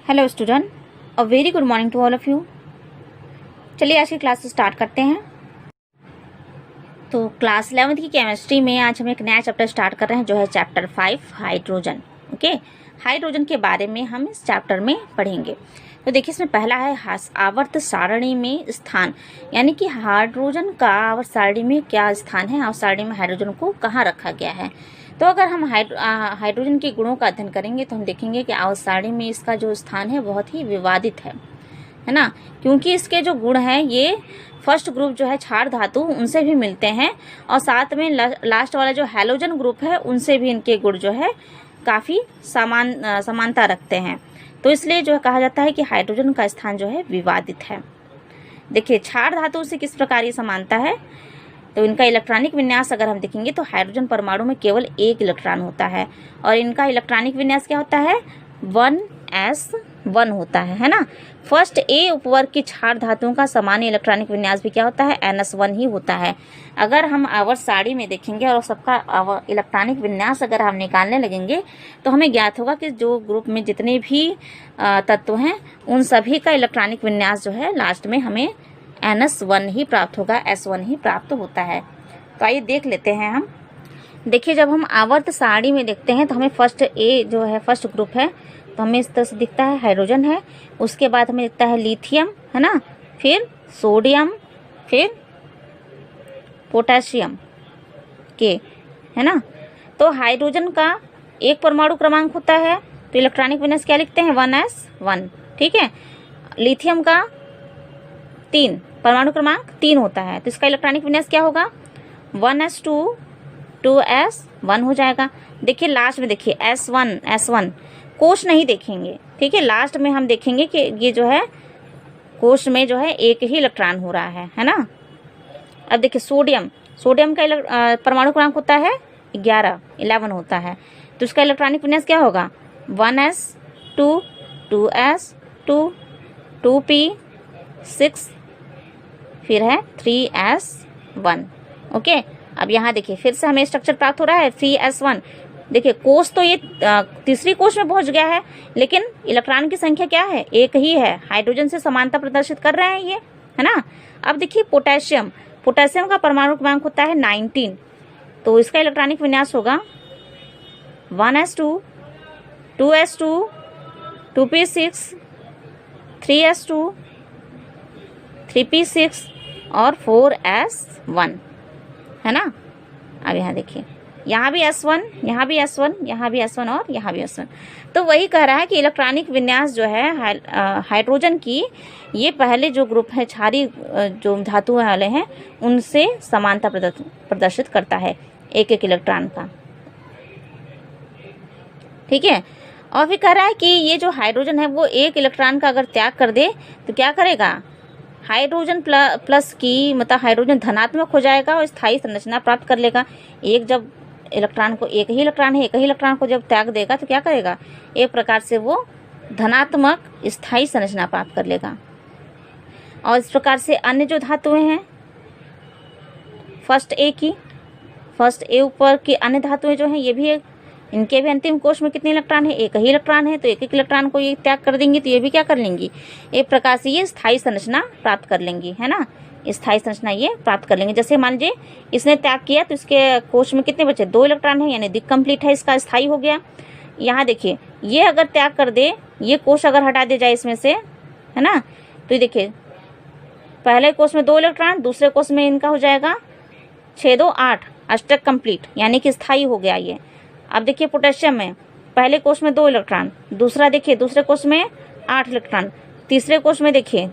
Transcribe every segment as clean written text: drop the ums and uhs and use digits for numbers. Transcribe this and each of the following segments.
Hello student, a very good morning to all of you. चलिए आज की class start करते हैं। तो क्लास 11th की केमिस्ट्री में आज हम एक नया चैप्टर स्टार्ट कर रहे हैं जो है चैप्टर 5 हाइड्रोजन। ओके, हाइड्रोजन के बारे में हम इस चैप्टर में पढ़ेंगे। तो देखिए इसमें पहला है आवर्त सारणी में स्थान, यानी कि हाइड्रोजन का आवर्त सारणी में क्या स्थान है, आवर्त सारणी में हाइड्रोजन को कहाँ रखा गया है। तो अगर हम हाइड्रोजन के गुणों का अध्ययन करेंगे तो हम देखेंगे कि आवर्त सारणी में इसका जो स्थान है बहुत ही विवादित है ना, क्योंकि इसके जो गुण हैं ये फर्स्ट ग्रुप जो है क्षार धातु उनसे भी मिलते हैं और साथ में लास्ट वाला जो हैलोजन ग्रुप है उनसे भी इनके गुण जो है काफ़ी समानता रखते हैं। तो इसलिए जो कहा जाता है कि हाइड्रोजन का स्थान जो है विवादित है। देखिए क्षार धातु से किस प्रकार ये समानता है, तो इनका इलेक्ट्रॉनिक विन्यास अगर हम देखेंगे तो हाइड्रोजन परमाणु में केवल एक इलेक्ट्रॉन होता है और इनका इलेक्ट्रॉनिक विन्यास क्या होता है 1s1 होता है ना। फर्स्ट ए उपवर्ग की क्षार धातुओं का सामान्य इलेक्ट्रॉनिक विन्यास भी क्या होता है ns1 ही होता है। अगर हम आवर्त सारणी में देखेंगे और सबका इलेक्ट्रॉनिक विन्यास अगर हम निकालने लगेंगे तो हमें ज्ञात होगा कि जो ग्रुप में जितने भी तत्व हैं उन सभी का इलेक्ट्रॉनिक विन्यास जो है लास्ट में हमें ns1 ही प्राप्त होगा, s1 ही प्राप्त होता है। तो आइए देख लेते हैं हम। देखिए जब हम आवर्त सारणी में देखते हैं तो हमें फर्स्ट ए जो है फर्स्ट ग्रुप है तो हमें इस तरह से दिखता है हाइड्रोजन है, उसके बाद हमें दिखता है लिथियम है ना, फिर सोडियम, फिर पोटेशियम के है ना। तो हाइड्रोजन का एक परमाणु क्रमांक होता है तो इलेक्ट्रॉनिक विन्यास क्या लिखते हैं 1s1, ठीक है। लिथियम का 3 परमाणु क्रमांक 3 होता है तो इसका इलेक्ट्रॉनिक विन्यास क्या होगा 1s2 2s1 हो जाएगा। देखिए लास्ट में देखिए s1 कोश नहीं देखेंगे, ठीक है, लास्ट में हम देखेंगे कि ये जो है कोश में जो है एक ही इलेक्ट्रॉन हो रहा है ना। अब देखिए सोडियम का परमाणु क्रमांक होता है 11 होता है तो उसका इलेक्ट्रॉनिक विन्यास क्या होगा 1s2 2s2 2p6 फिर है 3s1। ओके, अब यहाँ देखिए फिर से हमें स्ट्रक्चर प्राप्त हो रहा है 3s1। देखिए कोष तो ये तीसरी कोष में पहुंच गया है लेकिन इलेक्ट्रॉन की संख्या क्या है एक ही है, हाइड्रोजन से समानता प्रदर्शित कर रहे हैं ये है ना। अब देखिए पोटेशियम का परमाणु क्रमांक होता है 19 तो इसका इलेक्ट्रॉनिक विन्यास होगा 1s2 2s2 2p6 3s2 3p6 और 4s1 है ना। अब यहाँ देखिए यहाँ भी s1 यहाँ भी s1 यहाँ भी s1 और यहाँ भी s1। तो वही कह रहा है कि इलेक्ट्रॉनिक विन्यास जो है हाइड्रोजन की ये पहले जो ग्रुप है क्षारीय जो धातु वाले हैं उनसे समानता प्रदर्शित करता है एक इलेक्ट्रॉन का, ठीक है। और फिर कह रहा है कि ये जो हाइड्रोजन है वो एक इलेक्ट्रॉन का अगर त्याग कर दे तो क्या करेगा हाइड्रोजन प्लस की मतलब हाइड्रोजन धनात्मक हो जाएगा और स्थायी संरचना प्राप्त कर लेगा। एक जब इलेक्ट्रॉन को एक ही इलेक्ट्रॉन को जब त्याग देगा तो क्या करेगा एक प्रकार से वो धनात्मक स्थायी संरचना प्राप्त कर लेगा। और इस प्रकार से अन्य जो धातुएं हैं फर्स्ट ए ऊपर की अन्य धातुएं जो हैं ये भी इनके भी अंतिम कोश में कितने इलेक्ट्रॉन है एक ही इलेक्ट्रॉन है तो एक इलेक्ट्रॉन को ये त्याग कर देंगी तो ये भी क्या कर लेंगी एक प्रकार से ये स्थायी संरचना प्राप्त कर लेंगी है ना, स्थायी संरचना ये प्राप्त कर लेंगे। जैसे मान लीजिए इसने त्याग किया तो इसके कोश में कितने बचे 2 इलेक्ट्रॉन है यानी डिकम्प्लीट है, इसका स्थायी हो गया। यहाँ देखिए ये अगर त्याग कर दे ये कोश अगर हटा दे जाए इसमें से है ना तो ये देखिए पहले कोश में 2 इलेक्ट्रॉन दूसरे कोश में इनका हो जाएगा 6 2 8 अष्टक कंप्लीट यानी कि स्थायी हो गया ये। अब देखिए पोटेशियम में पहले कोश में 2 इलेक्ट्रॉन दूसरा देखिए दूसरे कोश में 8 इलेक्ट्रॉन तीसरे कोश में देखिए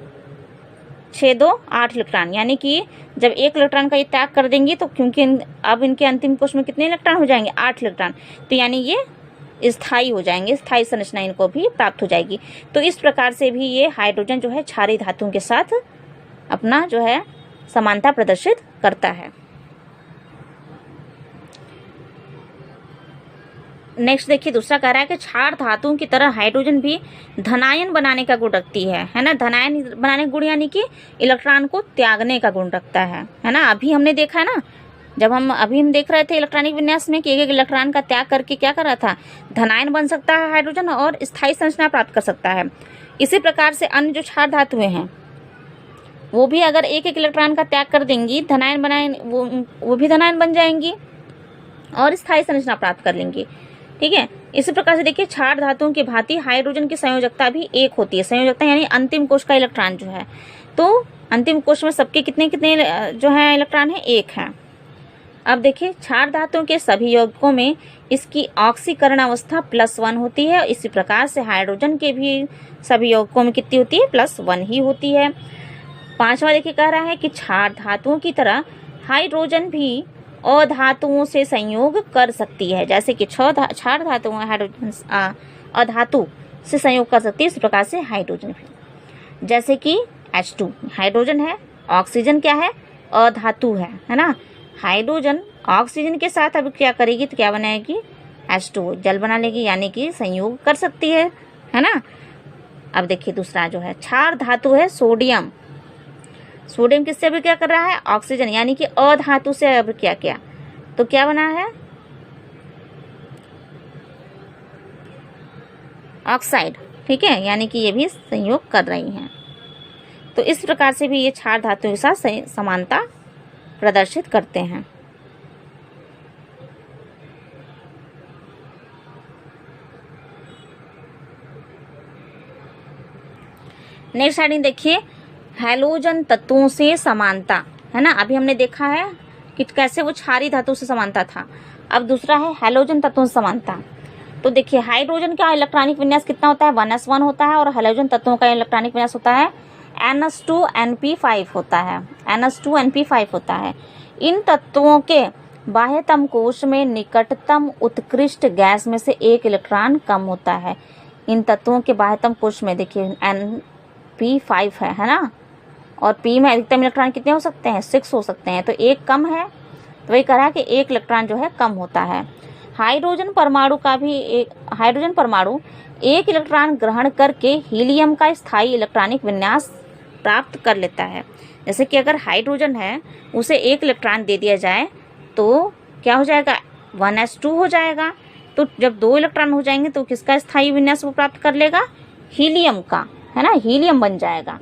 6 2 8 इलेक्ट्रॉन यानी कि जब एक इलेक्ट्रॉन का ये त्याग कर देंगी तो क्योंकि अब इनके अंतिम कोश में कितने इलेक्ट्रॉन हो जाएंगे 8 इलेक्ट्रॉन तो यानी ये स्थायी हो जाएंगे, स्थायी संरचना इनको भी प्राप्त हो जाएगी। तो इस प्रकार से भी ये हाइड्रोजन जो है क्षारीय धातुओं के साथ अपना जो है समानता प्रदर्शित करता है। नेक्स्ट देखिए दूसरा कह रहा है कि क्षार धातुओं की तरह हाइड्रोजन भी धनायन बनाने का गुण रखती है ना। धनायन बनाने का गुण यानी कि इलेक्ट्रॉन को त्यागने का गुण रखता है ना। अभी हमने देखा है ना जब हम देख रहे थे इलेक्ट्रॉनिक विन्यास में कि एक इलेक्ट्रॉन का त्याग करके क्या कर रहा था, धनायन बन सकता है हाइड्रोजन और स्थायी संरचना प्राप्त कर सकता है। इसी प्रकार से अन्य जो क्षार धातुएं हैं वो भी अगर एक इलेक्ट्रॉन का त्याग कर देंगी, धनायन बनाए, वो भी धनायन बन जाएंगी और स्थायी संरचना प्राप्त कर लेंगी। ठीक है, इसी प्रकार से देखिए क्षार धातुओं की भांति हाइड्रोजन की संयोजकता भी एक होती है। संयोजकता यानी अंतिम कोश का इलेक्ट्रॉन जो है, तो अंतिम कोश में सबके कितने कितने जो है इलेक्ट्रॉन है, एक है। अब देखिए क्षार धातुओं के सभी यौगिकों में इसकी ऑक्सीकरण अवस्था +1 होती है। इसी प्रकार से हाइड्रोजन के भी सभी यौगिकों में कितनी होती है, +1 ही होती है। पांचवा देखिए कह रहा है कि क्षार धातुओं की तरह हाइड्रोजन भी अधातुओं से संयोग कर सकती है। जैसे कि क्षार धातुओं हाइड्रोजन अधातु से संयोग कर सकती है, इस प्रकार से हाइड्रोजन भी। जैसे कि H2 हाइड्रोजन है, ऑक्सीजन क्या है, अधातु है ना। हाइड्रोजन ऑक्सीजन के साथ अब क्या करेगी तो क्या बनाएगी, H2 जल बना लेगी, यानी कि संयोग कर सकती है ना। अब देखिए दूसरा जो है क्षार धातु है सोडियम। सोडियम किससे अब क्या कर रहा है, ऑक्सीजन, यानी कि अधातु से अब क्या किया तो क्या बना है, ऑक्साइड। ठीक है, यानी कि ये भी संयोग कर रही हैं। तो इस प्रकार से भी ये क्षार धातुओं के साथ समानता प्रदर्शित करते हैं। नेक्स्ट हेडिंग देखिए, हैलोजन तत्वों से समानता, है ना। अभी हमने देखा है कि कैसे वो क्षारीय धातु से समानता था। अब दूसरा है हैलोजन तत्वों से समानता। तो देखिए हाइड्रोजन का इलेक्ट्रॉनिक विन्यास कितना होता है, 1s1 होता है, और हैलोजन तत्वों का इलेक्ट्रॉनिक विन्यास होता है NS2NP5 होता है, NS2NP5 होता है। इन तत्वों के बाह्यतम कोश में निकटतम उत्कृष्ट गैस में से एक इलेक्ट्रॉन कम होता है। इन तत्वों के बाह्यतम कोश में देखिए NP5 है ना, और P में अधिकतम इलेक्ट्रॉन कितने हो सकते हैं, 6 हो सकते हैं, तो एक कम है, तो वही कह रहा है कि एक इलेक्ट्रॉन जो है कम होता है। हाइड्रोजन परमाणु एक इलेक्ट्रॉन ग्रहण करके हीलियम का स्थायी इलेक्ट्रॉनिक विन्यास प्राप्त कर लेता है। जैसे कि अगर हाइड्रोजन है उसे एक इलेक्ट्रॉन दे दिया जाए तो क्या हो जाएगा, 1s2 हो जाएगा। तो जब 2 इलेक्ट्रॉन हो जाएंगे तो किसका स्थायी विन्यास वो प्राप्त कर लेगा, हीलियम का, है ना, हीलियम बन जाएगा,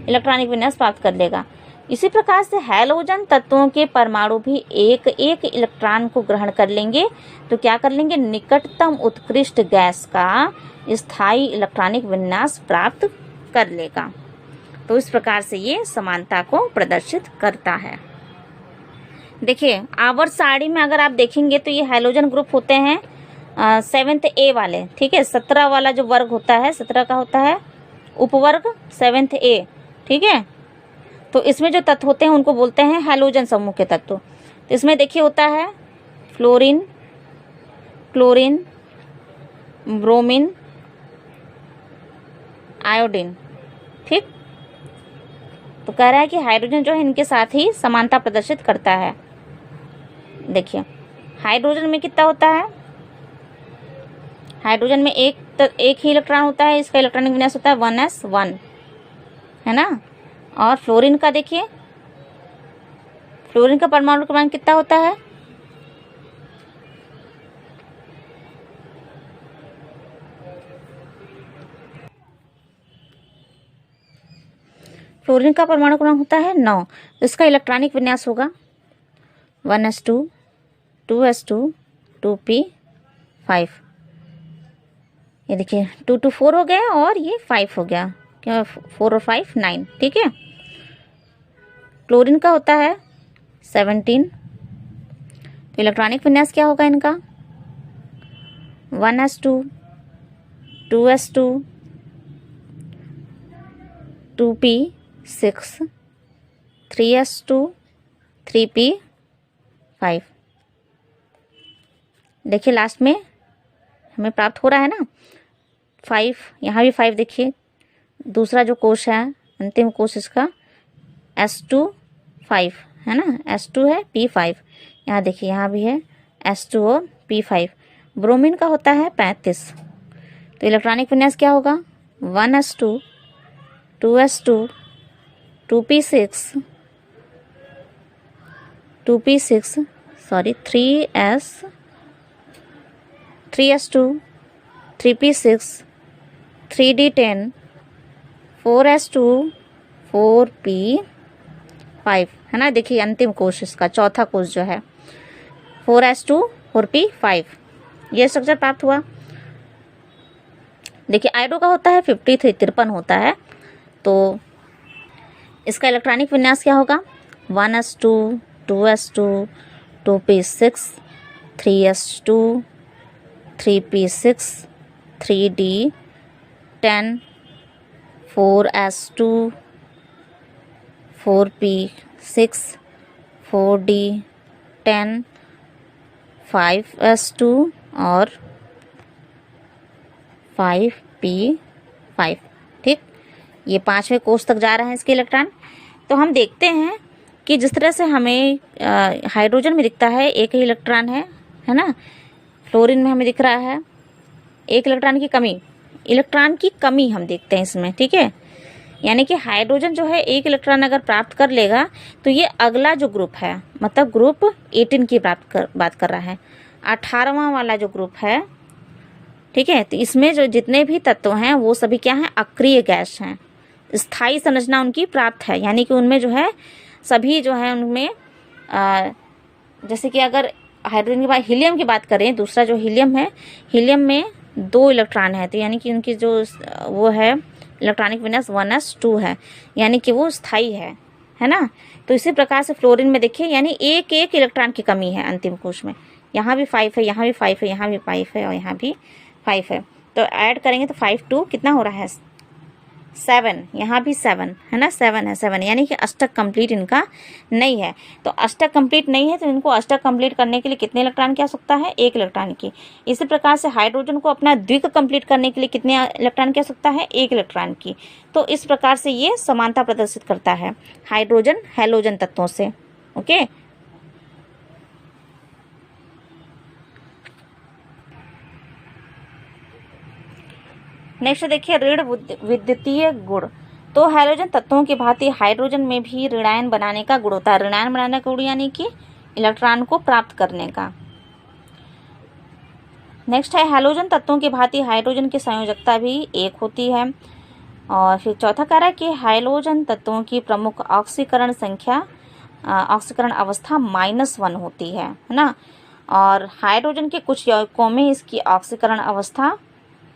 इलेक्ट्रॉनिक विन्यास प्राप्त कर लेगा। इसी प्रकार से हैलोजन तत्वों के परमाणु भी एक एक इलेक्ट्रॉन को ग्रहण कर लेंगे, तो क्या कर लेंगे, निकटतम उत्कृष्ट गैस का स्थायी इलेक्ट्रॉनिक विन्यास प्राप्त कर लेगा। तो इस प्रकार से ये समानता को प्रदर्शित करता है। देखिए आवर्त सारणी में अगर आप देखेंगे तो ये हैलोजन ग्रुप होते हैं 7th A वाले। ठीक है, 17 वाला जो वर्ग होता है, 17 का होता है उपवर्ग 7th A। ठीक है, तो इसमें जो तत्व होते हैं उनको बोलते हैं हैलोजन समूह के तत्व। तो इसमें देखिए होता है फ्लोरीन, क्लोरीन, ब्रोमीन, आयोडीन। ठीक, तो कह रहा है कि हाइड्रोजन जो है इनके साथ ही समानता प्रदर्शित करता है। देखिए हाइड्रोजन में कितना होता है, हाइड्रोजन में एक ही इलेक्ट्रॉन होता है, इसका इलेक्ट्रॉनिक विन्यास होता है 1s1, है ना। और फ्लोरीन का देखिए, फ्लोरीन का परमाणु क्रमांक कितना होता है, फ्लोरीन का परमाणु क्रमांक होता है 9। तो इसका इलेक्ट्रॉनिक विन्यास होगा 1s2, 2s2, 2p5। ये देखिए 2 to 4 हो गया और ये 5 हो गया, क्या 4 और 5 9। ठीक है, क्लोरीन का होता है 17। तो इलेक्ट्रॉनिक विन्यास क्या होगा इनका, 1s2, 2s2, 2p6, 3s2, 3p5। देखिए लास्ट में हमें प्राप्त हो रहा है ना 5, यहाँ भी 5। देखिए दूसरा जो कोश है, अंतिम कोश इसका S2 5 है ना, S2 है P5। यहाँ देखिए यहाँ भी है S2 और P5। ब्रोमीन का होता है 35। तो इलेक्ट्रॉनिक विन्यास क्या होगा, 1s2, 2s2, 2p6, 2p6, 3s2 3p6 3d10 4s2 4p5 है ना। देखिए अंतिम कोश इसका चौथा कोश जो है 4s2 4p5 ये स्ट्रक्चर प्राप्त हुआ। देखिए आयोडो का होता है 53 53 होता है, तो इसका इलेक्ट्रॉनिक विन्यास क्या होगा 1s2 2s2 2p6 3s2 3p6 3d10 4s2 4p6 4d10 5s2 और 5p5। ठीक, ये पांचवें कोष तक जा रहे हैं इसके इलेक्ट्रॉन। तो हम देखते हैं कि जिस तरह से हमें हाइड्रोजन में दिखता है एक ही इलेक्ट्रॉन है ना, फ्लोरीन में हमें दिख रहा है एक इलेक्ट्रॉन की कमी हम देखते हैं इसमें। ठीक है, यानी कि हाइड्रोजन जो है एक इलेक्ट्रॉन अगर प्राप्त कर लेगा तो ये अगला जो ग्रुप है, मतलब ग्रुप 18 की बात कर रहा है, 18वां वाला जो ग्रुप है। ठीक है, तो इसमें जो जितने भी तत्व हैं वो सभी क्या हैं, अक्रिय गैस हैं, स्थायी संरचना उनकी प्राप्त है। यानी कि उनमें जो है सभी जो है उनमें जैसे कि अगर हाइड्रोजन के बाद हीलियम की बात करें, दूसरा जो हीलियम है, हीलियम में 2 इलेक्ट्रॉन है, तो यानी कि उनकी जो वो है इलेक्ट्रॉनिक विन्यास 1s2 है, यानी कि वो स्थायी है ना। तो इसी प्रकार से फ्लोरीन में देखिए यानी एक इलेक्ट्रॉन की कमी है अंतिम कोश में। यहाँ भी 5 है, यहाँ भी 5 है, यहाँ भी 5 है और यहाँ भी 5 है। तो ऐड करेंगे तो 5 2 कितना हो रहा है 7, यहाँ भी 7 है ना, 7 है, 7 यानी कि अष्टक कंप्लीट इनका नहीं है। तो अष्टक कंप्लीट नहीं है तो इनको अष्टक कंप्लीट करने के लिए कितने इलेक्ट्रॉन की आवश्यकता है, 1 इलेक्ट्रॉन की। इसी प्रकार से हाइड्रोजन को अपना द्विक कंप्लीट करने के लिए कितने इलेक्ट्रॉन की आवश्यकता है, 1 इलेक्ट्रॉन की। तो इस प्रकार से ये समानता प्रदर्शित करता है हाइड्रोजन हैलोजन तत्वों से। ओके, नेक्स्ट देखिए ऋण विद्युतीय गुण। तो हैलोजन तत्वों की भांति हाइड्रोजन में भी ऋणायन बनाने का गुण होता है। ऋणायन बनाने का गुण यानी कि इलेक्ट्रॉन को प्राप्त करने का। नेक्स्ट है हैलोजन तत्वों की भांति हाइड्रोजन की संयोजकता भी 1 होती है। और फिर चौथा कह रहा है कि हाइड्रोजन तत्वों की प्रमुख ऑक्सीकरण संख्या ऑक्सीकरण अवस्था -1 होती है ना। और हाइड्रोजन के कुछ यौगिकों में इसकी ऑक्सीकरण अवस्था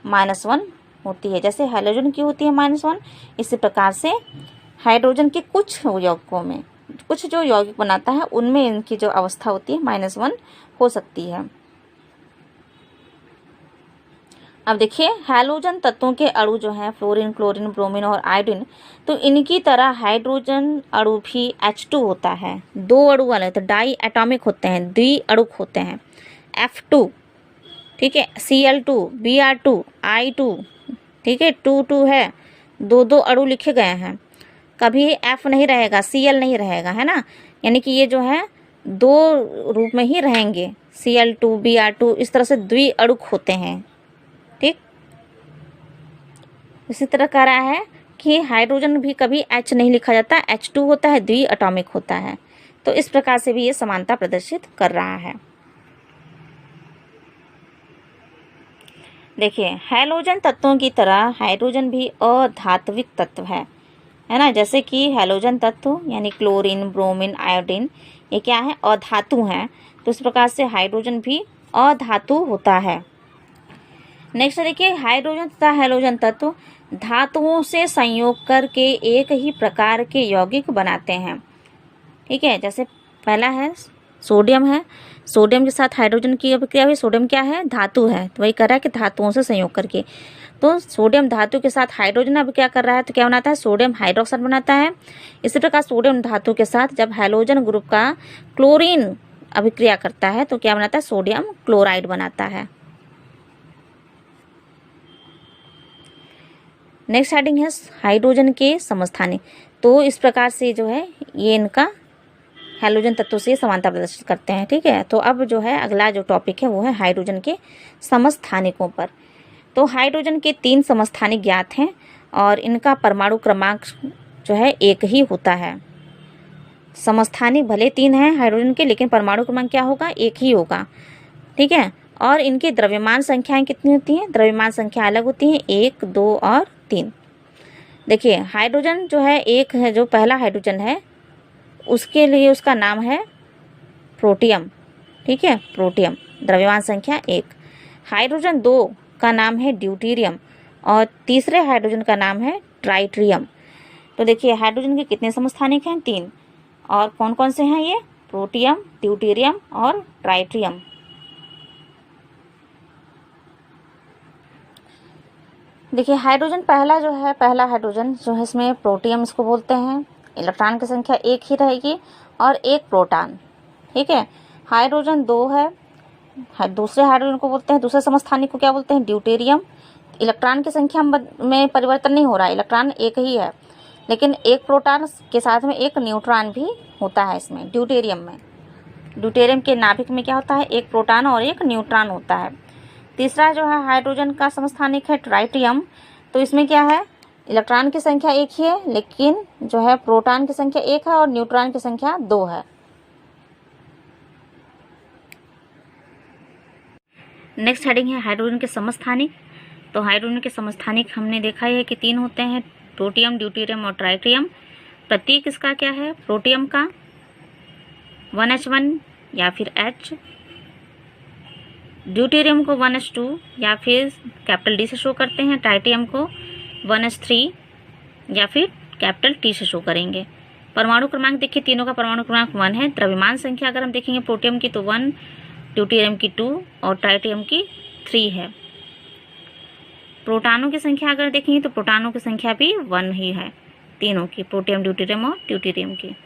-1 होती है, जैसे हैलोजन की होती है -1। इसी प्रकार से हाइड्रोजन के कुछ यौगिकों में, कुछ जो यौगिक बनाता है उनमें इनकी जो अवस्था होती है -1 हो सकती है। अब देखिए हैलोजन तत्वों के अणु जो हैं फ्लोरीन, क्लोरीन, ब्रोमीन और आयोडीन, तो इनकी तरह हाइड्रोजन अणु भी H2 होता है। 2 अणु वाले तो डाई एटॉमिक होते हैं, द्विअणुक होते हैं, F2। ठीक है, Cl2, Br2, I2। ठीक है, 2 है, 2 अणु लिखे गए हैं, कभी F नहीं रहेगा, Cl नहीं रहेगा, है ना। यानी कि ये जो है 2 रूप में ही रहेंगे, Cl2 Br2, इस तरह से द्विअणुक होते हैं। ठीक, इसी तरह कह रहा है कि हाइड्रोजन भी कभी H नहीं लिखा जाता, H2 होता है, द्विअटॉमिक होता है। तो इस प्रकार से भी ये समानता प्रदर्शित कर रहा है। देखिए हैलोजन तत्वों की तरह हाइड्रोजन भी अधात्विक तत्व है ना। जैसे कि हैलोजन तत्व यानी क्लोरीन, ब्रोमीन, आयोडीन, ये क्या है, अधातु हैं। तो इस प्रकार से हाइड्रोजन भी अधातु होता है। नेक्स्ट देखिए हाइड्रोजन तथा हैलोजन तत्व धातुओं से संयोग करके एक ही प्रकार के यौगिक बनाते हैं। ठीक है, जैसे पहला है सोडियम है, सोडियम के साथ हाइड्रोजन की अभिक्रिया हुई। सोडियम क्या है, धातु है, तो वही कर रहा है कि धातुओं से संयोग करके। तो सोडियम धातु के साथ हाइड्रोजन अभिक्रिया कर रहा है तो क्या बनाता है, सोडियम हाइड्रोक्साइड बनाता है। इसी प्रकार सोडियम धातु के साथ जब हैलोजन ग्रुप का क्लोरीन अभिक्रिया करता है तो क्या बनाता है, सोडियम क्लोराइड बनाता है। नेक्स्ट हेडिंग है हाइड्रोजन के समस्थानिक। तो इस प्रकार से जो है ये इनका हैलोजन तत्वों से समानता प्रदर्शित करते हैं। ठीक है, तो अब जो है अगला जो टॉपिक है वो है हाइड्रोजन के समस्थानिकों पर। तो हाइड्रोजन के 3 समस्थानिक ज्ञात हैं और इनका परमाणु क्रमांक जो है 1 ही होता है। समस्थानिक भले 3 हैं हाइड्रोजन के, लेकिन परमाणु क्रमांक क्या होगा, 1 ही होगा। ठीक है, और इनकी द्रव्यमान संख्याएं कितनी होती हैं, द्रव्यमान संख्या अलग होती हैं, 1, 2 और 3। देखिए हाइड्रोजन जो है एक है, जो पहला हाइड्रोजन है उसके लिए उसका नाम है प्रोटियम। ठीक है, प्रोटियम, द्रव्यमान संख्या 1। हाइड्रोजन 2 का नाम है ड्यूटेरियम और तीसरे हाइड्रोजन का नाम है ट्राइट्रियम। तो देखिए हाइड्रोजन के कितने समस्थानिक हैं, 3। और कौन कौन से हैं ये, प्रोटियम, ड्यूटेरियम और ट्राइट्रियम। देखिए हाइड्रोजन पहला हाइड्रोजन जो है इसमें प्रोटियम इसको बोलते हैं। इलेक्ट्रॉन की संख्या 1 ही रहेगी और 1 प्रोटॉन। ठीक है, हाइड्रोजन 2 है, दूसरे हाइड्रोजन को बोलते हैं, दूसरे समस्थानिक को क्या बोलते हैं, ड्यूटेरियम। इलेक्ट्रॉन की संख्या में परिवर्तन नहीं हो रहा है, इलेक्ट्रॉन 1 ही है, लेकिन 1 प्रोटॉन के साथ में 1 न्यूट्रॉन भी होता है इसमें, ड्यूटेरियम में। ड्यूटेरियम के नाभिक में क्या होता है, 1 प्रोटॉन और 1 न्यूट्रॉन होता है। तीसरा जो है हाइड्रोजन का समस्थानिक है ट्राइटियम। तो इसमें क्या है, इलेक्ट्रॉन की संख्या 1 ही है, लेकिन जो है प्रोटॉन की संख्या 1 है और न्यूट्रॉन की संख्या 2 है। नेक्स्ट हेडिंग है हाइड्रोजन के समस्थानिक। तो हाइड्रोजन के समस्थानिक हमने देखा है कि 3 होते हैं, प्रोटियम, ड्यूटेरियम और ट्राइटियम। प्रतीक इसका क्या है, प्रोटियम का 1H1 या फिर H, ड्यूटेरियम को 1H2 या फिर कैपिटल D से शो करते हैं, ट्राइटियम को 1H3 या फिर कैपिटल T से शो करेंगे। परमाणु क्रमांक देखिए, तीनों का परमाणु क्रमांक 1 है। द्रव्यमान संख्या अगर हम देखेंगे प्रोटियम की तो 1, ड्यूटेरियम की 2 और ट्राइटियम की 3 है। प्रोटॉनों की संख्या अगर देखेंगे तो प्रोटॉनों की संख्या भी 1 ही है, तीनों की, प्रोटियम, ड्यूटेरियम और ड्यूटेरियम की।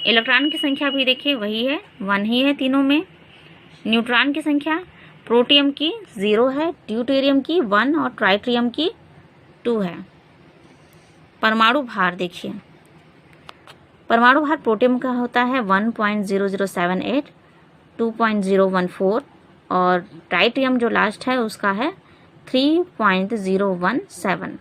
इलेक्ट्रॉन की संख्या भी देखिए वही है, 1 ही है तीनों में। न्यूट्रॉन की संख्या प्रोटियम की 0 है, ड्यूटेरियम की 1 और ट्राइटियम की 2 है। परमाणु भार देखिए, परमाणु भार प्रोटियम का होता है 1.0078, 2.014 और ट्राइटियम जो लास्ट है उसका है 3.017।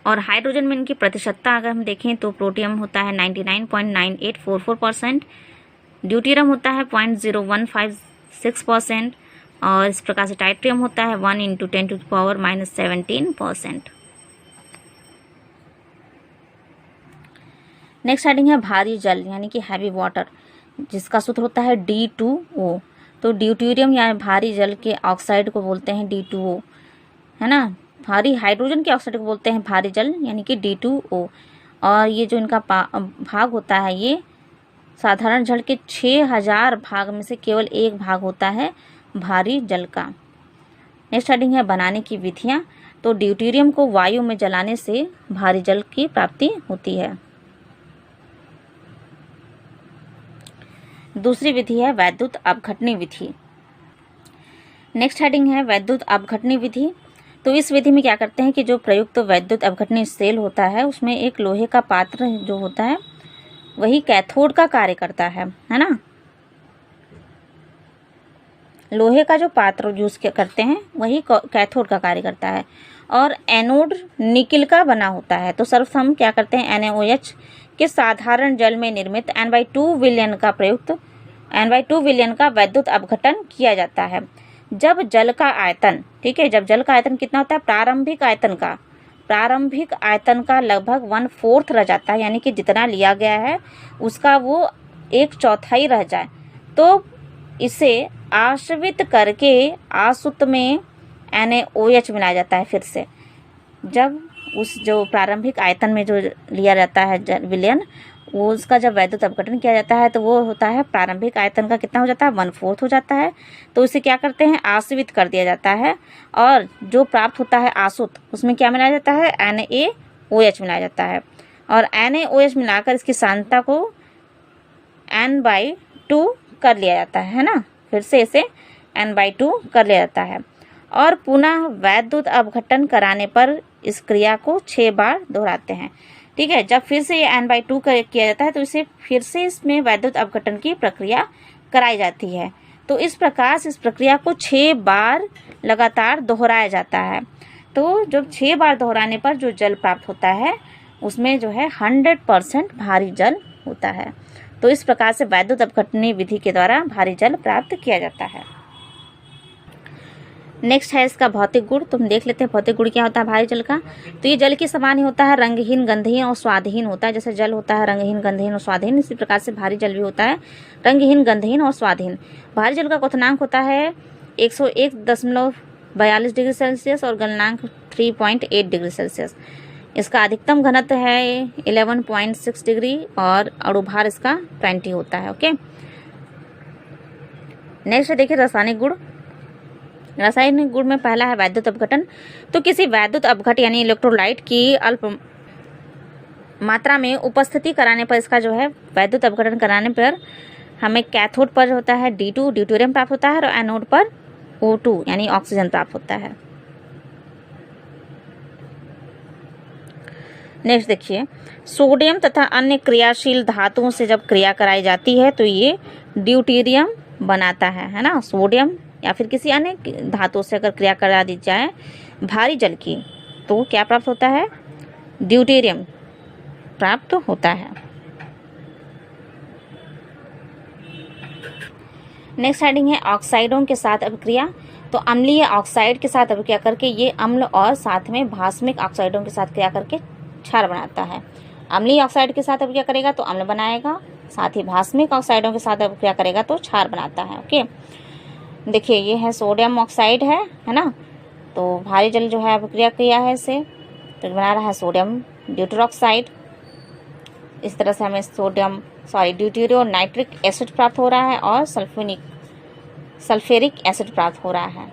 और हाइड्रोजन में इनकी प्रतिशतता अगर हम देखें तो प्रोटियम होता है 99.9844%, ड्यूटेरियम होता है 0.0156% और इस प्रकार से ट्राइटियम होता है 1 × 10⁻17%। नेक्स्ट हेडिंग है भारी जल यानी कि हैवी वाटर, जिसका सूत्र होता है D2O। तो ड्यूटेरियम या भारी जल के ऑक्साइड को बोलते हैं D2O, है ना। भारी हाइड्रोजन के ऑक्साइड को बोलते हैं भारी जल यानी कि D2O। और ये जो इनका भाग होता है, ये साधारण जल के 6000 भाग में से केवल 1 भाग होता है भारी जल का। नेक्स्ट हेडिंग है बनाने की विधियां। तो ड्यूटेरियम को वायु में जलाने से भारी जल की प्राप्ति होती है। दूसरी विधि है वैद्युत अपघटनी विधि। नेक्स्ट हेडिंग है वैद्युत अपघटनी विधि। तो इस विधि में क्या करते हैं कि जो प्रयुक्त वैद्युत अपघटनी सेल होता है उसमें एक लोहे का पात्र जो होता है वही कैथोड का कार्य करता है ना। लोहे का जो पात्र यूज करते हैं वही कैथोड का कार्य करता है और एनोड निकिल का बना होता है। तो सर्वप्रथम क्या करते हैं, NaOH के साधारण जल में निर्मित N/2 विलयन का प्रयुक्त N/2 विलयन का वैद्युत अपघटन किया जाता है। जब जल का आयतन, ठीक है, जब जल का आयतन कितना होता है, प्रारंभिक आयतन का लगभग 1/4 रह जाता है, यानी कि जितना लिया गया है उसका वो 1/4 रह जाए, तो इसे आश्वित करके आसुत में NaOH मिलाया जाता है। फिर से जब उस जो प्रारंभिक आयतन में जो लिया जाता है विलयन, वो उसका जब वैद्युत अपघटन किया जाता है तो वो होता है प्रारंभिक आयतन का कितना हो जाता है, 1/4 हो जाता है। तो इसे क्या करते हैं, आश्वित कर दिया जाता है और जो प्राप्त होता है आसुत, उसमें क्या मिलाया जाता है, NaOH मिलाया जाता है। और NaOH मिलाकर इसकी सांद्रता को N/2 कर लिया जाता है ना। फिर से इसे N/2 कर लिया जाता है और पुनः वैद्युत अपघटन कराने पर इस क्रिया को 6 बार दोहराते हैं। ठीक है, जब फिर से ये N/2 किया जाता है तो इसे फिर से इसमें वैद्युत अपघटन की प्रक्रिया कराई जाती है। तो इस प्रकार से इस प्रक्रिया को 6 बार लगातार दोहराया जाता है। तो जब 6 बार दोहराने पर जो जल प्राप्त होता है उसमें जो है 100% भारी जल होता है। तो इस प्रकार से वैद्युत अपघटनीय विधि के द्वारा भारी जल प्राप्त किया जाता है। नेक्स्ट है इसका भौतिक गुण। तो हम देख लेते हैं भौतिक गुण क्या होता है भारी जल का। तो ये जल के समान ही होता है, रंगहीन, गंधहीन और स्वादहीन होता है। जैसे जल होता है रंगहीन, गंधहीन और स्वादहीन, इसी प्रकार से भारी जल भी होता है रंगहीन, गंधहीन और स्वादहीन। भारी जल का क्वथनांक होता है 101.42 डिग्री सेल्सियस और गलनांक 3.8 डिग्री सेल्सियस। इसका अधिकतम घनत्व है 11.6 डिग्री और अणुभार इसका 20 होता है। ओके, नेक्स्ट देखिए रासायनिक गुण। रासायनिक गुण में पहला है वैद्युत अपघटन। तो किसी वैद्युत अपघट यानी इलेक्ट्रोलाइट की अल्प मात्रा में उपस्थिति कराने पर इसका जो है वैद्युत अपघटन कराने पर हमें कैथोड पर होता है D2 ड्यूटेरियम प्राप्त होता है और एनोड पर O2 यानी ऑक्सीजन प्राप्त होता है। नेक्स्ट देखिए, सोडियम तथा अन्य क्रियाशील धातुओं से जब क्रिया कराई जाती है तो ये ड्यूटेरियम बनाता है ना। सोडियम या फिर किसी अन्य धातु से अगर क्रिया करा दी जाए भारी जल की तो क्या प्राप्त होता है, ड्यूटेरियम प्राप्त होता है। नेक्स्ट हेडिंग है ऑक्साइडों के साथ अभिक्रिया। तो अम्लीय ऑक्साइड के साथ अभिक्रिया करके ये अम्ल और साथ में भास्मिक ऑक्साइडों के साथ क्रिया करके क्षार बनाता है। अम्लीय ऑक्साइड के साथ अभिक्रिया करेगा तो अम्ल बनाएगा, साथ ही भास्मिक ऑक्साइडों के साथ अभिक्रिया करेगा तो क्षार बनाता है। ओके, देखिए ये है सोडियम ऑक्साइड है ना। तो भारी जल जो है अभिक्रिया किया है इसे तो बना रहा है सोडियम ड्यूटेरोक्साइड। इस तरह से हमें ड्यूटेरियो नाइट्रिक एसिड प्राप्त हो रहा है और सल्फ्यूरिक एसिड प्राप्त हो रहा है।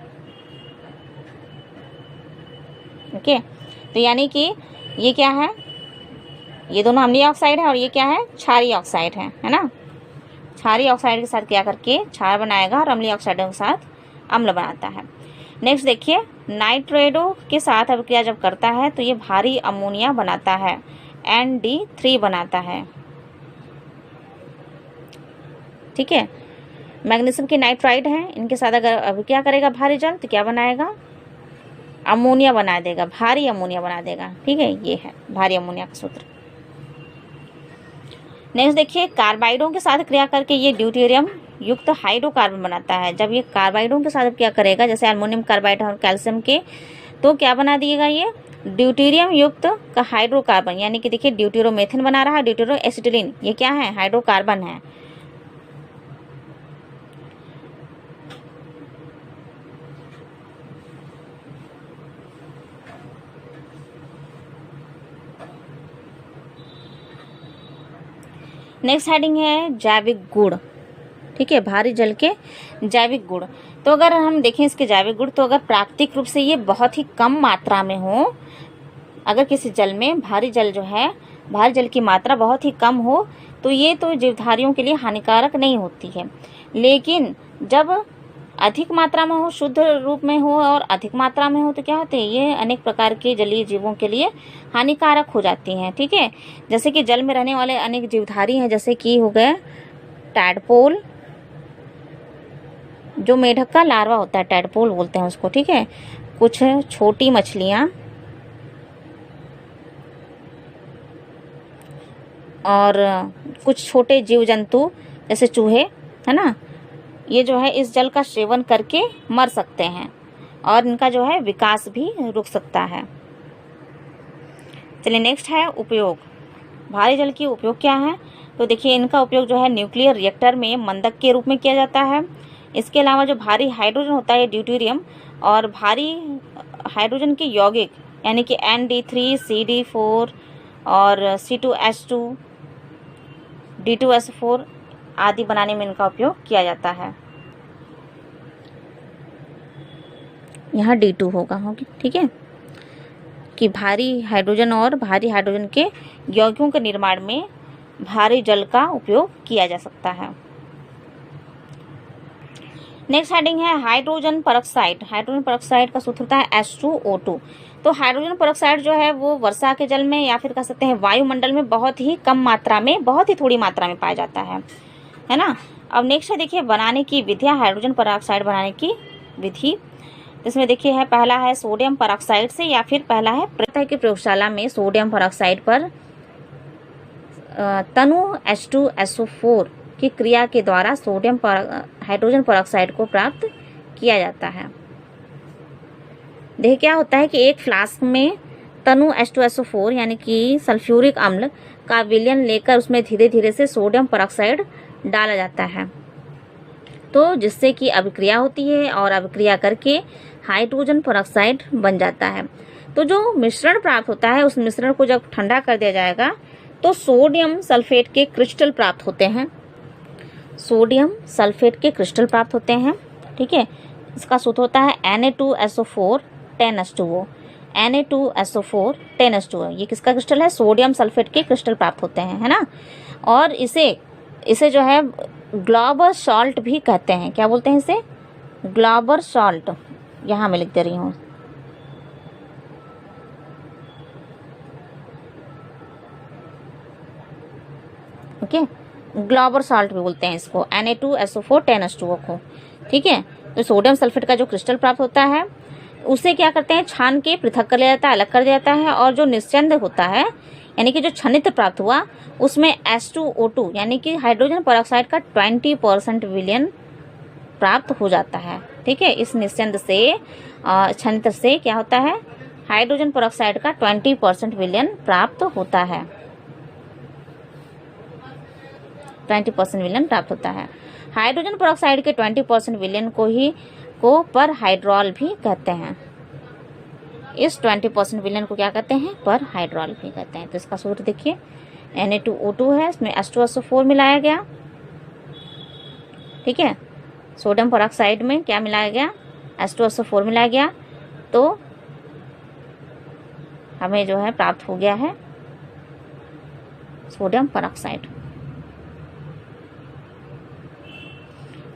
ओके, तो यानी कि ये क्या है, ये दोनों अम्लीय ऑक्साइड है और ये क्या है, क्षारीय ऑक्साइड है ना। क्षारीय ऑक्साइड के साथ क्रिया करके क्षार बनाएगा और अम्लीय ऑक्साइडों के साथ अम्ल बनाता है। नेक्स्ट देखिए, नाइट्रेटों के साथ अभिक्रिया जब करता है तो ये भारी अमोनिया बनाता है, ND3 बनाता है। ठीक है, मैग्नीशियम के नाइट्राइड है, इनके साथ अगर अभिक्रिया करेगा भारी जल तो क्या बनाएगा, अमोनिया बना देगा, भारी अमोनिया बना देगा। ठीक है, ये है भारी अमोनिया का सूत्र। नेक्स्ट देखिए, कार्बाइडों के साथ क्रिया करके ये ड्यूटेरियम युक्त हाइड्रोकार्बन बनाता है। जब ये कार्बाइडों के साथ क्रिया करेगा जैसे एल्युमिनियम कार्बाइड और कैल्शियम के तो क्या बना दिएगा, ये ड्यूटेरियम युक्त का हाइड्रोकार्बन। यानी कि देखिए ड्यूटेरोमेथिन बना रहा है, ड्यूटेरो एसिटिलीन, ये क्या है, हाइड्रोकार्बन है। नेक्स्ट हेडिंग है जैविक गुण। ठीक है, भारी जल के जैविक गुण। तो अगर हम देखें इसके जैविक गुण तो अगर प्राकृतिक रूप से ये बहुत ही कम मात्रा में हो, अगर किसी जल में भारी जल की मात्रा बहुत ही कम हो तो ये तो जीवधारियों के लिए हानिकारक नहीं होती है। लेकिन जब अधिक मात्रा में हो, शुद्ध रूप में हो और अधिक मात्रा में हो तो क्या होते हैं, ये अनेक प्रकार के जलीय जीवों के लिए हानिकारक हो जाती हैं। ठीक है, जैसे कि जल में रहने वाले अनेक जीवधारी हैं, जैसे कि हो गए टैडपोल, जो मेढक का लार्वा होता है, टैडपोल बोलते हैं उसको। ठीक है, कुछ छोटी मछलियाँ और कुछ छोटे जीव जंतु जैसे चूहे, है ना, ये जो है इस जल का सेवन करके मर सकते हैं और इनका जो है विकास भी रुक सकता है। चलिए नेक्स्ट है उपयोग। भारी जल की उपयोग क्या है, तो देखिए इनका उपयोग जो है न्यूक्लियर रिएक्टर में मंदक के रूप में किया जाता है। इसके अलावा जो भारी हाइड्रोजन होता है ड्यूटेरियम और भारी हाइड्रोजन के यौगिक यानी कि ND3, CD4 और C2H2, D2S4 आदि बनाने में इनका उपयोग किया जाता है। यहाँ D2 होगा। ठीक है, कि भारी हाइड्रोजन और भारी हाइड्रोजन के यौगिकों के निर्माण में भारी जल का उपयोग किया जा सकता है। नेक्स्ट हेडिंग है हाइड्रोजन परऑक्साइड। हाइड्रोजन परऑक्साइड का सूत्र होता है H2O2। तो हाइड्रोजन परऑक्साइड जो है वो वर्षा के जल में या फिर कह सकते हैं वायुमंडल में बहुत ही कम मात्रा में, बहुत ही थोड़ी मात्रा में पाया जाता है ना। अब नेक्स्ट है देखिए बनाने की विधियाँ, हाइड्रोजन परऑक्साइड बनाने की विधि। इसमें देखिए है, पहला है सोडियम परऑक्साइड से, या फिर पहला है कि प्रयोगशाला में सोडियम परऑक्साइड पर तनु H2SO4 की क्रिया के द्वारा सोडियम हाइड्रोजन परऑक्साइड को प्राप्त किया जाता है। देखिए क्या होता है कि एक फ्लास्क में तनु H2SO4 यानी कि सल्फ्यूरिक अम्ल का विलयन लेकर उसमें धीरे धीरे से सोडियम परऑक्साइड डाला जाता है, तो जिससे कि अभिक्रिया होती है और अभिक्रिया करके हाइड्रोजन परऑक्साइड बन जाता है। तो जो मिश्रण प्राप्त होता है, उस मिश्रण को जब ठंडा कर दिया जाएगा तो सोडियम सल्फेट के क्रिस्टल प्राप्त होते हैं। सोडियम सल्फेट के क्रिस्टल प्राप्त होते हैं। ठीक है, इसका सूत्र होता है Na2SO4 10H2O। Na2SO4 10H2O, ये किसका क्रिस्टल है? सोडियम सल्फेट के क्रिस्टल प्राप्त होते हैं, है ना। और इसे जो है ग्लोबल सॉल्ट भी कहते हैं। क्या बोलते हैं इसे? Global salt. यहाँ मैं लिख दे रही हूँ। ओके, ग्लोबल सॉल्ट भी बोलते हैं इसको, Na2SO4 10H2O को। ठीक है, तो सोडियम सल्फेट का जो क्रिस्टल प्राप्त होता है उसे क्या करते हैं, छान के पृथक कर लिया जाता है, अलग कर दिया जाता है। और जो निस्यंद होता है यानी कि जो छनित्र प्राप्त हुआ उसमें H2O2 यानी कि हाइड्रोजन परऑक्साइड का 20% विलयन प्राप्त हो जाता है। ठीक है, इस निस्यंद से छनित्र से क्या होता है, हाइड्रोजन परऑक्साइड का 20% विलयन प्राप्त होता है। 20% विलयन प्राप्त होता है। हाइड्रोजन परऑक्साइड के 20% विलयन को पर हाइड्रॉल भी कहते हैं। इस 20% विलयन को क्या कहते हैं? पर हाइड्रॉल भी कहते हैं। तो इसका सूत्र देखिए, Na2O2 है, इसमें H2SO4 मिलाया गया। ठीक है, सोडियम परऑक्साइड में क्या मिलाया गया? H2SO4 मिलाया गया। तो हमें जो है प्राप्त हो गया है सोडियम परऑक्साइड।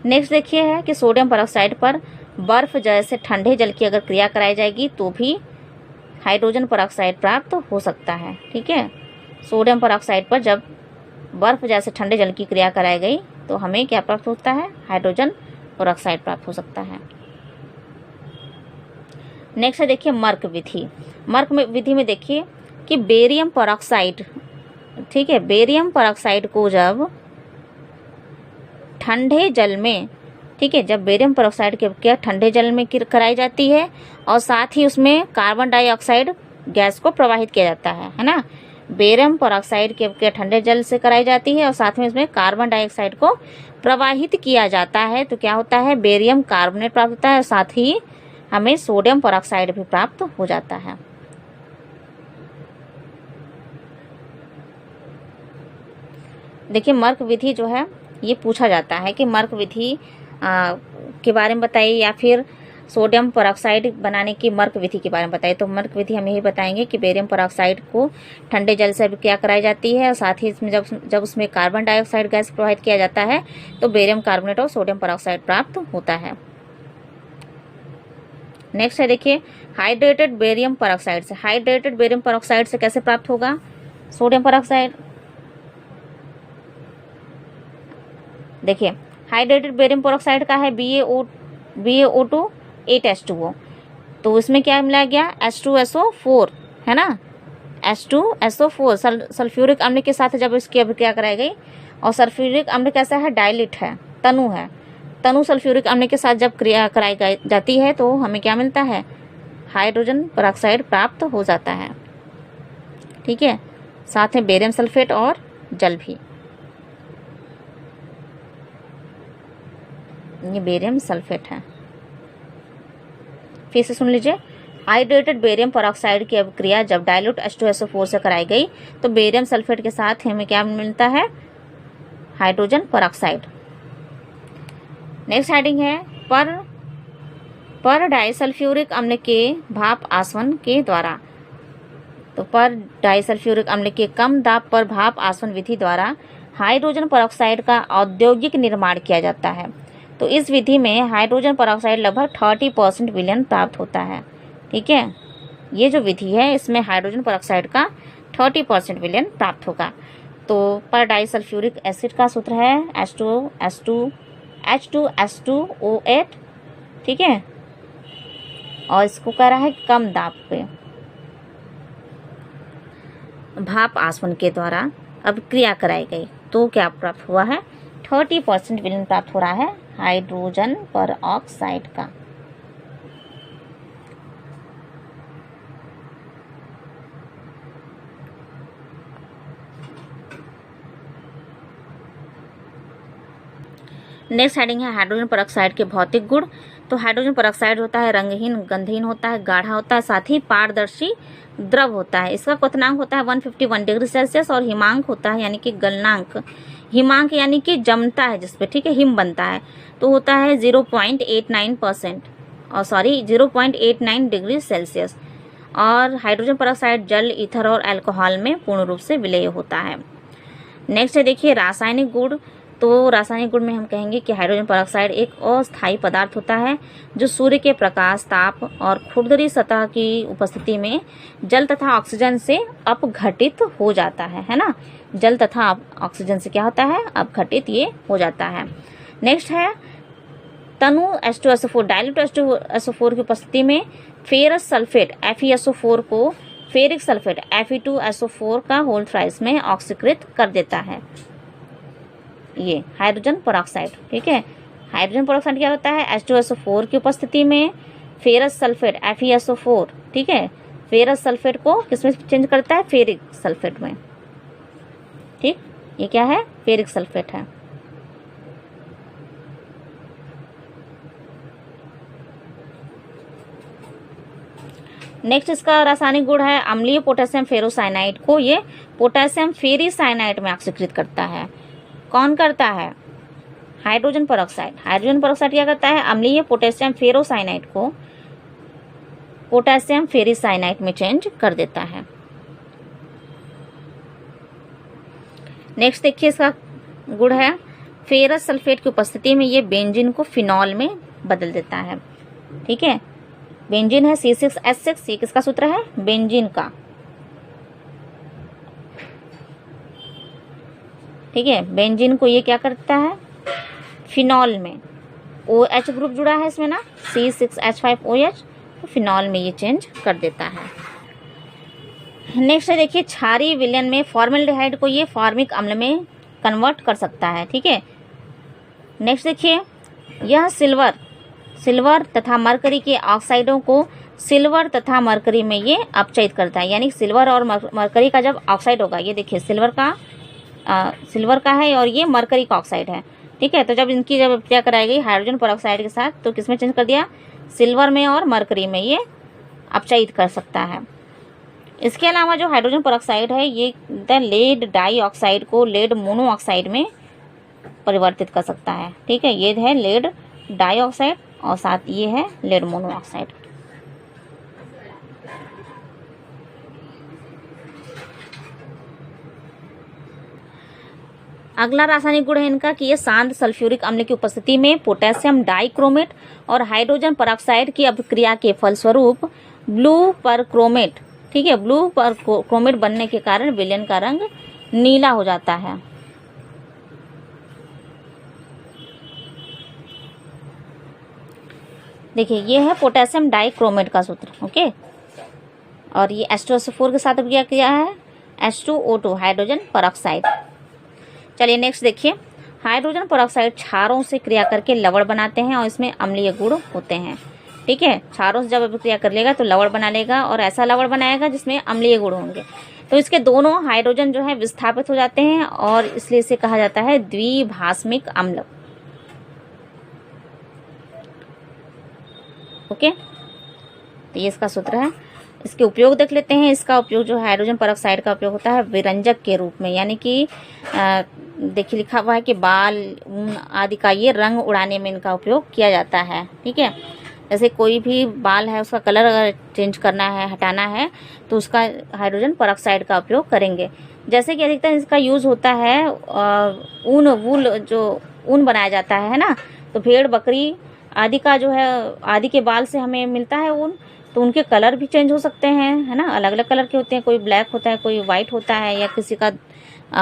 नेक्स्ट देखिए है कि सोडियम परऑक्साइड पर बर्फ जैसे ठंडे जल की अगर क्रिया कराई जाएगी तो भी हाइड्रोजन परऑक्साइड प्राप्त हो सकता है। ठीक है, सोडियम परऑक्साइड पर जब बर्फ जैसे ठंडे जल की क्रिया कराई गई तो हमें क्या प्राप्त होता है? हाइड्रोजन परऑक्साइड प्राप्त हो सकता है। नेक्स्ट है देखिए मर्क विधि। मर्क विधि में देखिए कि बेरियम परऑक्साइड, ठीक है, बेरियम परऑक्साइड को जब ठंडे जल में, ठीक है, जब बेरियम परऑक्साइड की क्रिया ठंडे जल में कराई जाती है और साथ ही उसमें कार्बन डाइऑक्साइड गैस को प्रवाहित किया जाता है ना। बेरियम परऑक्साइड की क्रिया ठंडे जल से कराई जाती है और साथ में इसमें कार्बन डाइऑक्साइड को प्रवाहित किया जाता है, तो क्या होता है? बेरियम कार्बोनेट प्राप्त होता है और साथ ही हमें सोडियम परऑक्साइड भी प्राप्त हो जाता है। देखिए मर्क विधि जो है ये पूछा जाता है कि मर्क विधि के बारे में बताइए, या फिर सोडियम परऑक्साइड बनाने की मर्क विधि के बारे में बताइए। तो मर्क विधि हम यही बताएंगे कि बेरियम परऑक्साइड को ठंडे जल से क्या कराई जाती है और साथ ही इसमें जब उसमें कार्बन डाइऑक्साइड गैस प्रवाहित किया जाता है तो बेरियम कार्बोनेट और सोडियम परऑक्साइड प्राप्त होता है। नेक्स्ट है देखिए हाइड्रेटेड बेरियम परऑक्साइड से। हाइड्रेटेड बेरियम परऑक्साइड से कैसे प्राप्त होगा सोडियम परऑक्साइड? देखिए हाइड्रेटेड बेरियम परऑक्साइड का है BaO2 8H2O, तो इसमें क्या मिलाया गया? H2SO4, है ना। H2SO4 सल्फ्यूरिक अम्ल के साथ जब इसकी अभिक्रिया कराई गई, और सल्फ्यूरिक अम्ल कैसा है? डाइल्यूट है, तनु है। तनु सल्फ्यूरिक अम्ल के साथ जब क्रिया कराई जाती है तो हमें क्या मिलता है? हाइड्रोजन परऑक्साइड प्राप्त हो जाता है। ठीक है, साथ में बेरियम सल्फेट और जल भी। ये बेरियम सल्फेट है। फिर से सुन लीजिए, हाइड्रेटेड बेरियम परऑक्साइड की अभिक्रिया जब डाइल्यूट H2SO4 से कराई गई तो बेरियम सल्फेट के साथ हमें क्या मिलता है? Hydrogen peroxide. नेक्स्ट हेडिंग है पर डाइसल्फ्यूरिक अम्ल के भाप आसवन के द्वारा। तो पर डाइसल्फ्यूरिक अम्ल के कम दाब पर भाप आसवन विधि द्वारा हाइड्रोजन परऑक्साइड का औद्योगिक निर्माण किया जाता है। तो इस विधि में हाइड्रोजन परऑक्साइड लगभग 30% विलयन प्राप्त होता है। ठीक है, ये जो विधि है इसमें हाइड्रोजन परऑक्साइड का 30% विलयन प्राप्त होगा। तो पर डाइसल्फ्यूरिक एसिड का सूत्र है H2SO8। ठीक है, और इसको कह रहा है कम दाब पे भाप आसवन के द्वारा अभिक्रिया कराई गई तो क्या प्राप्त हुआ है, 30% विलयन प्राप्त हो रहा है हाइड्रोजन पर ऑक्साइड का। नेक्स्ट हेडिंग है हाइड्रोजन परऑक्साइड के भौतिक गुण। तो हाइड्रोजन परऑक्साइड होता है रंगहीन, गंधहीन होता है, गाढ़ा होता है, साथ ही पारदर्शी द्रव होता है। इसका क्वथनांक होता है 151 डिग्री सेल्सियस और हिमांक होता है यानी कि गलनांक, हिमांक यानी कि जमता है जिसपे, ठीक है, हिम बनता है, तो होता है 0.89% और 0.89 डिग्री सेल्सियस। और हाइड्रोजन परऑक्साइड जल, ईथर और अल्कोहल में पूर्ण रूप से विलेय होता है। नेक्स्ट है देखिए रासायनिक गुण। तो रासायनिक गुण में हम कहेंगे कि हाइड्रोजन परऑक्साइड एक अस्थायी पदार्थ होता है जो सूर्य के प्रकाश, ताप और खुरदरी सतह की उपस्थिति में जल तथा ऑक्सीजन से अपघटित हो जाता है ना। जल तथा ऑक्सीजन से क्या होता है, अपघटित ये हो जाता है। नेक्स्ट है तनु H2SO4, डाइल्यूट H2SO4 की उपस्थिति में फेरस सल्फेट FeSO4 को फेरिक सल्फेट Fe2SO4 का होल थ्राइस में ऑक्सीकृत कर देता है ये हाइड्रोजन परऑक्साइड, ठीक है। हाइड्रोजन परऑक्साइड क्या होता है, H2SO4 की उपस्थिति में फेरस सल्फेट FeSO4, ठीक है, फेरस सल्फेट को किसमें चेंज करता है, फेरिक सल्फेट में, ठीक, ये क्या है, फेरिक सल्फेट है। नेक्स्ट इसका रासायनिक गुण है अम्लीय पोटेशियम फेरोसाइनाइड को ये पोटेशियम फेरिसाइनाइड में ऑक्सीकृत करता है। कौन करता है, हाइड्रोजन परऑक्साइड। हाइड्रोजन परऑक्साइड क्या करता है, अम्लीय पोटेशियम फेरोसाइनाइड को पोटेशियम फेरिसाइनाइड में चेंज कर देता है। नेक्स्ट देखिए इसका गुण है फेरस सल्फेट की उपस्थिति में ये बेंजीन को फिनॉल में बदल देता है, ठीक है। बेंजीन है C6H6, ये किसका सूत्र है, बेंजीन का, ठीक है। बेंजीन को ये क्या करता है, फिनॉल में, OH ग्रुप जुड़ा है इसमें ना, C6H5OH, तो फिनॉल में ये चेंज कर देता है। नेक्स्ट है देखिए क्षारीय विलयन में फॉर्मल्डिहाइड को ये फॉर्मिक अम्ल में कन्वर्ट कर सकता है, ठीक है। नेक्स्ट देखिए यह सिल्वर तथा मरकरी के ऑक्साइडों को सिल्वर तथा मरकरी में ये अपचयित करता है, यानी सिल्वर और मरकरी का जब ऑक्साइड होगा, ये देखिए सिल्वर का है और ये मरकरी का ऑक्साइड है, ठीक है। तो जब इनकी जब अपचय कराई गई हाइड्रोजन परऑक्साइड के साथ, तो किसमें चेंज कर दिया, सिल्वर में और मरकरी में ये अपचयित कर सकता है। इसके अलावा जो हाइड्रोजन परऑक्साइड है ये लेड डाई ऑक्साइड को लेड मोनोऑक्साइड में परिवर्तित कर सकता है, ठीक है। ये है लेड डाई ऑक्साइड और साथ ये है लेड मोनोऑक्साइड। अगला रासायनिक गुण है इनका कि ये शांत सल्फ्यूरिक अम्ल की उपस्थिति में पोटेशियम डाइक्रोमेट और हाइड्रोजन परऑक्साइड की अभिक्रिया के फलस्वरूप ब्लू परक्रोमेट, ठीक है, ब्लू परक्रोमेट बनने के कारण विलयन का रंग नीला हो जाता है। देखिए ये है पोटेशियम डाइक्रोमेट का सूत्र, ओके। और ये H2SO4 के साथ अभिक्रिया किया है H2O2 हाइड्रोजन परऑक्साइड। चलिए नेक्स्ट देखिए हाइड्रोजन परऑक्साइड क्षारों से क्रिया करके लवण बनाते हैं और इसमें अम्लीय गुण होते हैं, ठीक है। क्षारों से जब अभिक्रिया कर लेगा तो लवण बना लेगा और ऐसा लवण बनाएगा जिसमें अम्लीय गुण होंगे, तो इसके दोनों हाइड्रोजन जो है विस्थापित हो जाते हैं और इसलिए इसे कहा जाता है द्विभाषमिक अम्ल, ओके। तो ये इसका सूत्र है। इसके उपयोग देख लेते हैं। इसका उपयोग जो हाइड्रोजन परऑक्साइड का उपयोग होता है विरंजक के रूप में, यानी कि देखिए लिखा हुआ है कि बाल, ऊन आदि का ये रंग उड़ाने में इनका उपयोग किया जाता है, ठीक है। जैसे कोई भी बाल है उसका कलर अगर चेंज करना है, हटाना है, तो उसका हाइड्रोजन परऑक्साइड का उपयोग करेंगे। जैसे कि अधिकतर इसका यूज़ होता है ऊन, वूल, जो ऊन बनाया जाता है ना, तो भेड़, बकरी आदि का जो है, आदि के बाल से हमें मिलता है ऊन, तो उनके कलर भी चेंज हो सकते हैं, है ना, अलग अलग कलर के होते हैं, कोई ब्लैक होता है, कोई वाइट होता है, या किसी का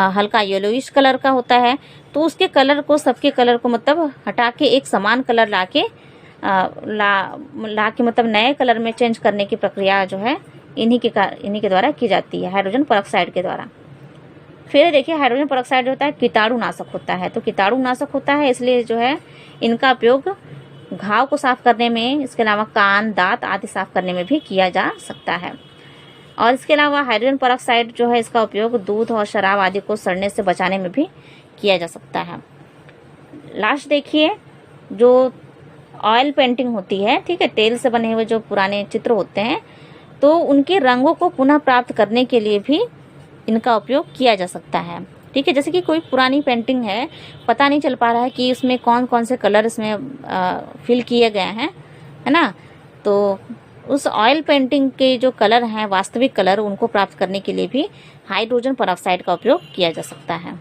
हल्का येलोइश कलर का होता है। तो उसके कलर को, सबके कलर को मतलब हटा के एक समान कलर लाके ला के मतलब नए कलर में चेंज करने की प्रक्रिया जो है इन्हीं के द्वारा की जाती है, हाइड्रोजन परऑक्साइड के द्वारा। फिर देखिए हाइड्रोजन परऑक्साइड जो होता है कीटाणुनाशक होता है, तो कीटाणुनाशक होता है इसलिए जो है इनका उपयोग घाव को साफ करने में, इसके अलावा कान, दांत आदि साफ करने में भी किया जा सकता है। और इसके अलावा हाइड्रोजन परऑक्साइड जो है इसका उपयोग दूध और शराब आदि को सड़ने से बचाने में भी किया जा सकता है। लास्ट देखिए जो ऑयल पेंटिंग होती है, ठीक है, तेल से बने हुए जो पुराने चित्र होते हैं, तो उनके रंगों को पुनः प्राप्त करने के लिए भी इनका उपयोग किया जा सकता है। ठीक है, जैसे कि कोई पुरानी पेंटिंग है, पता नहीं चल पा रहा है कि इसमें कौन कौन से कलर इसमें फिल किए गए हैं, है ना, तो उस ऑयल पेंटिंग के जो कलर हैं, वास्तविक कलर, उनको प्राप्त करने के लिए भी हाइड्रोजन परऑक्साइड का उपयोग किया जा सकता है।